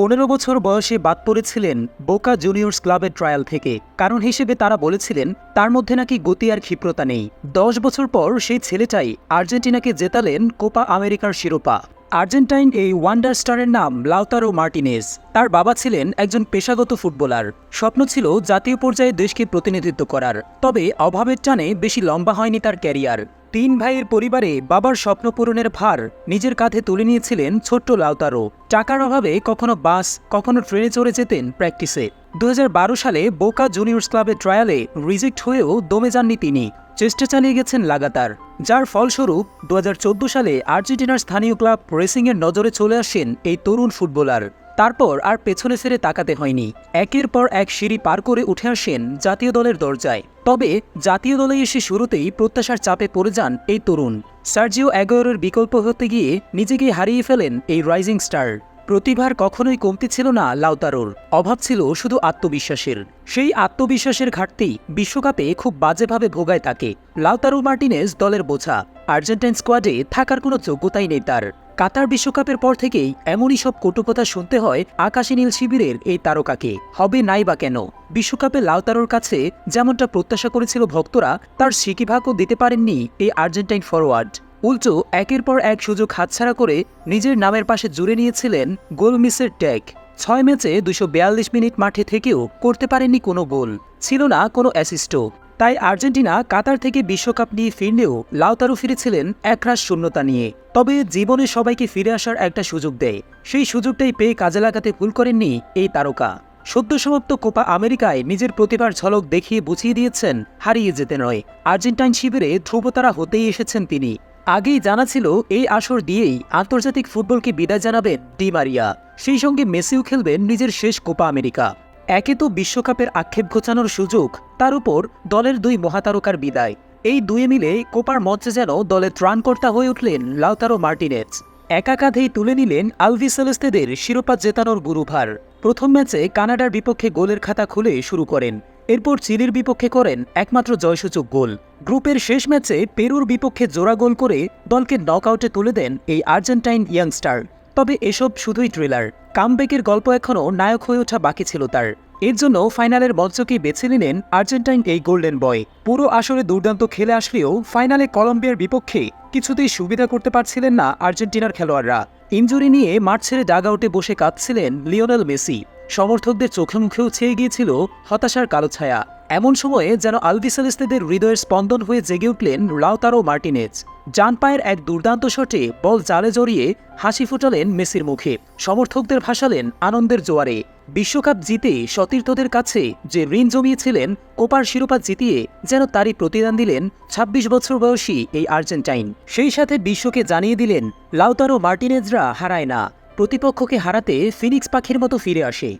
15 বছর বয়সে বাদ পড়েছিলেন বোকা জুনিয়র্স ক্লাবের ট্রায়াল থেকে। কারণ হিসেবে তারা বলেছিলেন তার মধ্যে নাকি গতি আর ক্ষিপ্রতা নেই। 10 বছর পর সেই ছেলেটাই আর্জেন্টিনাকে জেতালেন কোপা আমেরিকার শিরোপা। আর্জেন্টাইন এই ওয়ান্ডার স্টারের নাম লাউতারো মার্টিনেজ। তার বাবা ছিলেন একজন পেশাগত ফুটবলার। স্বপ্ন ছিল জাতীয় পর্যায়ে দেশকে প্রতিনিধিত্ব করার। তবে অভাবের টানে বেশি লম্বা হয়নি তার ক্যারিয়ার। 3 ভাইয়ের পরিবারে বাবার স্বপ্ন পূরণের ভার নিজের কাঁধে তুলে নিয়েছিলেন ছোট্ট লাউতারো। টাকার অভাবে কখনো বাস, কখনো ট্রেনে চড়ে যেতেন প্র্যাকটিসে। 2012 সালে বোকা জুনিয়র্স ক্লাবের ট্রায়ালে রিজেক্ট হয়েও দমে যাননি তিনি। চেষ্টা চালিয়ে গেছেন লাগাতার, যার ফলস্বরূপ 2014 সালে আর্জেন্টিনার স্থানীয় ক্লাব রেসিংয়ের নজরে চলে আসেন এই তরুণ ফুটবলার। তারপর আর পেছনে ফিরে তাকাতে হয়নি। একের পর এক সিঁড়ি পার করে উঠে আসেন জাতীয় দলের দরজায়। তবে জাতীয় দলে এসে শুরুতেই প্রত্যাশার চাপে পড়ে যান এই তরুণ। সার্জিও অ্যাগুয়েরোর বিকল্প হতে গিয়ে নিজেকে হারিয়ে ফেলেন এই রাইজিং স্টার। প্রতিভার কখনোই কমতি ছিল না লাউতারোর, অভাব ছিল শুধু আত্মবিশ্বাসের। সেই আত্মবিশ্বাসের ঘাটতি বিশ্বকাপে খুব বাজেভাবে ভোগায় তাকে। লাউতারো মার্টিনেজ দলের বোঝা, আর্জেন্টাইন স্কোয়াডে থাকার কোনো যোগ্যতাই নেই তার। কাতার বিশ্বকাপের পর থেকেই এমনই সব কটুকথা শুনতে হয় আকাশী নীল শিবিরের এই তারকাকে। হবে নাই বা কেন, বিশ্বকাপে লাউতারোর কাছে যেমনটা প্রত্যাশা করেছিল ভক্তরা, তার সিকিভাগও দিতে পারেননি এই আর্জেন্টাইন ফরোয়ার্ড। উল্টো একের পর এক সুযোগ হাতছাড়া করে নিজের নামের পাশে জুড়ে নিয়েছিলেন গোল মিসের ট্যাগ। 6 ম্যাচে 242 মিনিট মাঠে থেকেও করতে পারেননি কোনো গোল, ছিল না কোনো অ্যাসিস্টও। তাই আর্জেন্টিনা কাতার থেকে বিশ্বকাপ নিয়ে ফিরলেও লাউতারো ফিরেছিলেন একরাশ শূন্যতা নিয়ে। তবে জীবনে সবাইকে ফিরে আসার একটা সুযোগ দেয়, সেই সুযোগটাই পেয়ে কাজে লাগাতে ভুল করেননি এই তারকা। সদ্য সমাপ্ত কোপা আমেরিকায় নিজের প্রতিভার ঝলক দেখিয়ে বুঝিয়ে দিয়েছেন হারিয়ে যেতে নয়। আর্জেন্টাইন শিবিরে ধ্রুবতারা হতেই এসেছেন তিনি। আগেই জানা ছিল এই আসর দিয়েই আন্তর্জাতিক ফুটবলকে বিদায় জানাবেন ডি মারিয়া। সেই সঙ্গে মেসিও খেলবেন নিজের শেষ কোপা আমেরিকা। একে তো বিশ্বকাপের আক্ষেপ ঘোচানোর সুযোগ, তার উপর দলের 2 মহাতারকার বিদায়। এই দুয়ে মিলে কোপার মঞ্চে যেন দলের ত্রাণকর্তা হয়ে উঠলেন লাউতারো মার্টিনেজ। একা কাঁধেই তুলে নিলেন আলভিসেলেস্তেদের শিরোপা জেতানোর গুরুভার। প্রথম ম্যাচে কানাডার বিপক্ষে গোলের খাতা খুলে শুরু করেন। এরপর চিলির বিপক্ষে করেন একমাত্র জয়সূচক গোল। গ্রুপের শেষ ম্যাচে পেরুর বিপক্ষে জোড়া গোল করে দলকে নকআউটে তুলে দেন এই আর্জেন্টাইন ইয়াংস্টার। তবে এসব শুধুই ট্রেলার। কামব্যাকের গল্প এখনও নায়ক হয়ে ওঠা বাকি ছিল তার। এর জন্য ফাইনালের মঞ্চকেই বেছে নিলেন আর্জেন্টাইন এই গোল্ডেন বয়। পুরো আসরে দুর্দান্ত খেলে আসলেও ফাইনালে কলম্বিয়ার বিপক্ষে কিছুতেই সুবিধা করতে পারছিলেন না আর্জেন্টিনার খেলোয়াড়রা। ইনজুরি নিয়ে মাঠ ছেড়ে ডাগআউটে বসে কাঁদছিলেন লিওনেল মেসি। সমর্থকদের চোখে মুখেও ছেয়ে গিয়েছিল হতাশার কালো ছায়া। এমন সময়ে যেন আলভিসেলেস্তেদের হৃদয়ের স্পন্দন হয়ে জেগে উঠলেন লাউতারো মার্টিনেজ। ডান পায়ের এক দুর্দান্ত শটে বল জালে জড়িয়ে হাসি ফোটালেন মেসির মুখে। সমর্থকদের ভাসালেন আনন্দের জোয়ারে। বিশ্বকাপ জিতে সতীর্থদের কাছে যে ঋণ জমিয়েছিলেন, কোপার শিরোপা জিতিয়ে যেন তারই প্রতিদান দিলেন 26 বছর বয়সী এই আর্জেন্টাইন। সেই সাথে বিশ্বকে জানিয়ে দিলেন লাউতারো মার্টিনেজরা হারায় না, প্রতিপক্ষকে হারাতে ফিনিক্স পাখির মতো ফিরে আসে।